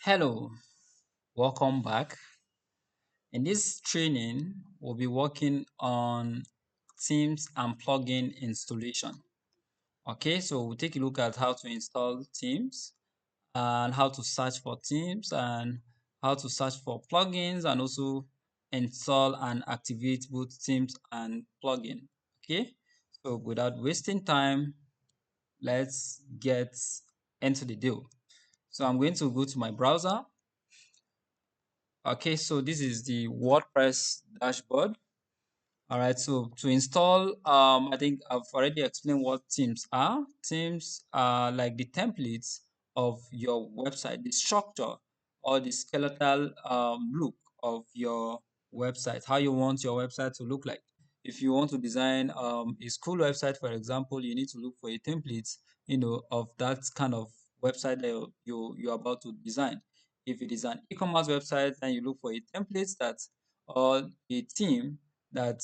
Hello, welcome back. In this training, we'll be working on Teams and plugin installation. Okay, so we'll take a look at how to install Teams and how to search for Teams and how to search for plugins and also install and activate both Teams and plugin. Okay, so without wasting time, let's get into the deal. So I'm going to go to my browser. Okay, so this is the WordPress dashboard. All right, so to install, I think I've already explained what themes are. Themes are like the templates of your website, the structure or the skeletal look of your website, how you want your website to look like. If you want to design a school website, for example, you need to look for a template, of that kind of website that you're about to design. If it is an e-commerce website, then you look for a template that or a theme that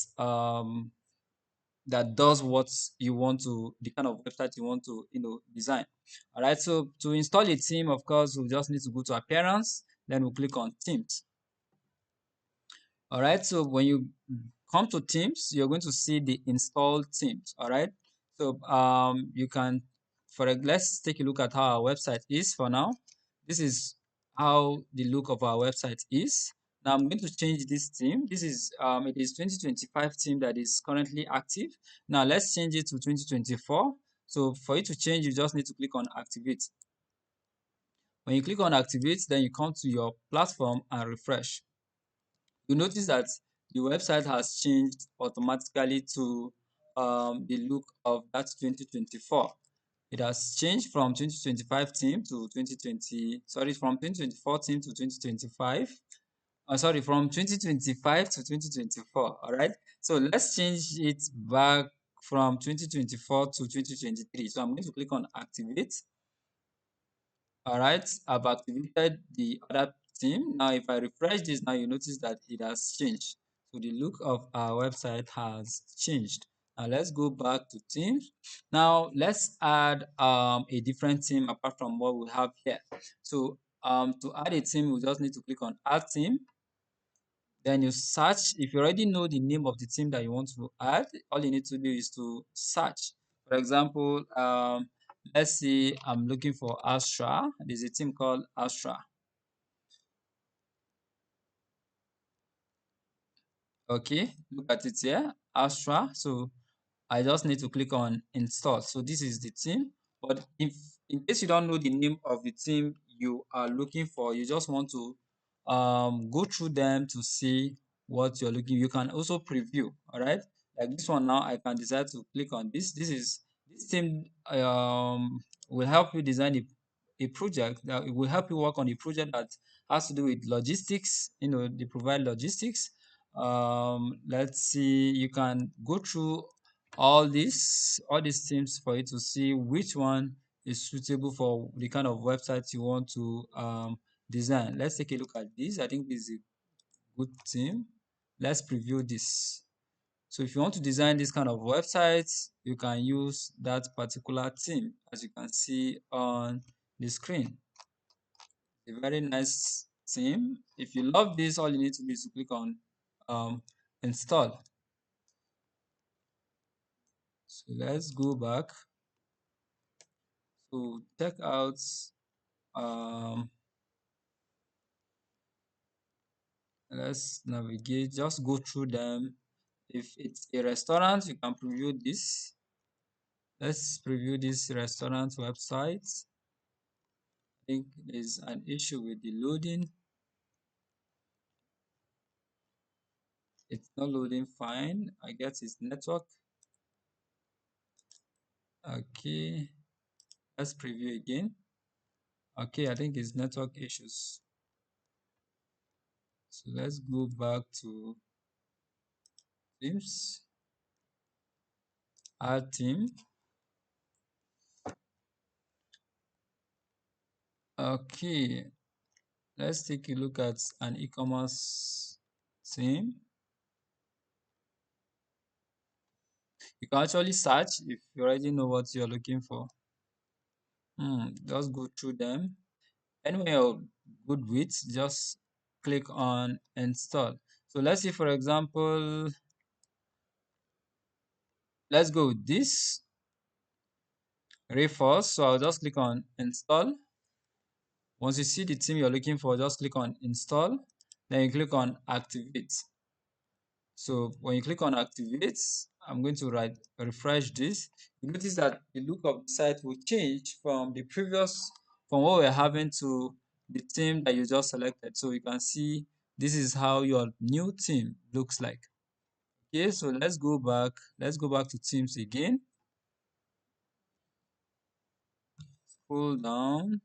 that does what you want to the kind of website you want to design. All right, so to install a theme, of course, we'll just need to go to appearance, then we'll click on themes. All right, so when you come to themes, you're going to see the install themes. All right, so you can let's take a look at how our website is for now. This is how the look of our website is. Now I'm going to change this theme. This is it is 2025 theme that is currently active. Now let's change it to 2024. So for it to change, you just need to click on activate. When you click on activate, then you come to your platform and refresh. You notice that the website has changed automatically to the look of that 2024. It has changed from 2025 theme to 2020, sorry, from 2024 theme to 2025. Sorry, from 2025 to 2024. All right. So let's change it back from 2024 to 2023. So I'm going to click on activate. All right, I've activated the other theme. Now, if I refresh this, now you notice that it has changed. So the look of our website has changed. Now let's go back to themes. Now let's add a different theme apart from what we have here. So to add a theme, we just need to click on add theme. Then you search. If you already know the name of the theme that you want to add, all you need to do is to search. For example, let's say I'm looking for Astra. There's a theme called Astra. Okay, look at it here, Astra. So I just need to click on install. So this is the theme. But if in case you don't know the name of the theme you are looking for, you just want to go through them to see what you're looking. You can also preview. All right, like this one now, I can decide to click on this. This theme will help you design a project that it will help you work on a project that has to do with logistics. They provide logistics. Let's see, you can go through all these themes for you to see which one is suitable for the kind of website you want to design. Let's take a look at this. I think this is a good theme. Let's preview this. So if you want to design this kind of websites, you can use that particular theme, as you can see on the screen. A very nice theme. If you love this, all you need to do is to click on um, install. So let's go back to check out um let's navigate, just go through them. If it's a restaurant, you can preview this. Let's preview this restaurant website. I think there's an issue with the loading. It's not loading fine. I guess it's network. Okay, let's preview again. Okay, I think it's network issues. So let's go back to Teams, add theme. Okay, let's take a look at an e-commerce theme. You can actually search if you already know what you're looking for. Just go through them. Anyway, good with, just click on install. So let's see, for example, let's go with this Rayforce. So I'll just click on install. Once you see the theme you're looking for, just click on install. Then you click on activate. So when you click on activate, I'm going to refresh this. You notice that the look of the site will change from the previous, from what we're having to the theme that you just selected. So you can see this is how your new theme looks like. Okay, so let's go back. Let's go back to themes again. Scroll down.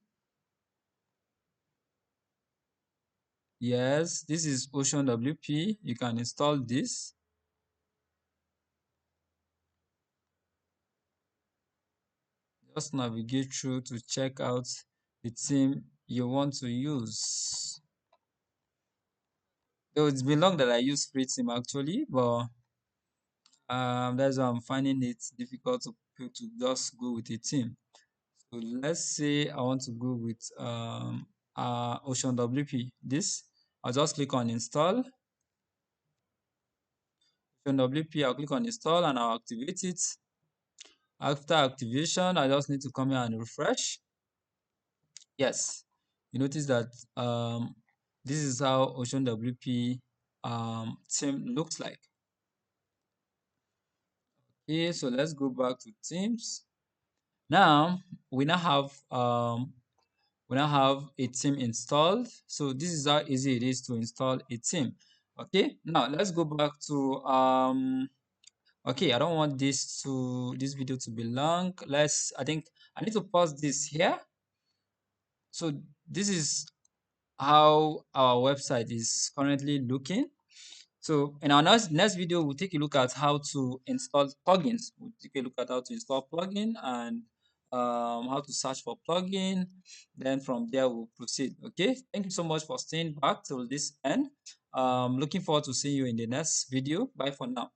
Yes, this is Ocean WP. You can install this. Just navigate through to check out the theme you want to use. Though it's been long that I use free theme actually, but that's why I'm finding it difficult to just go with a theme. So let's say I want to go with Ocean WP. This I'll just click on install. Ocean WP, I'll click on install and I'll activate it. After activation, I just need to come here and refresh. Yes, you notice that this is how Ocean WP theme looks like. Okay, so let's go back to themes. Now we now have a theme installed. So this is how easy it is to install a theme. Okay, now let's go back to okay, I don't want this video to be long. I think I need to pause this here. So this is how our website is currently looking. So in our next video, we'll take a look at how to install plugins. We'll take a look at how to install plugin and how to search for plugin. Then from there, we'll proceed. Okay. Thank you so much for staying back till this end. Looking forward to seeing you in the next video. Bye for now.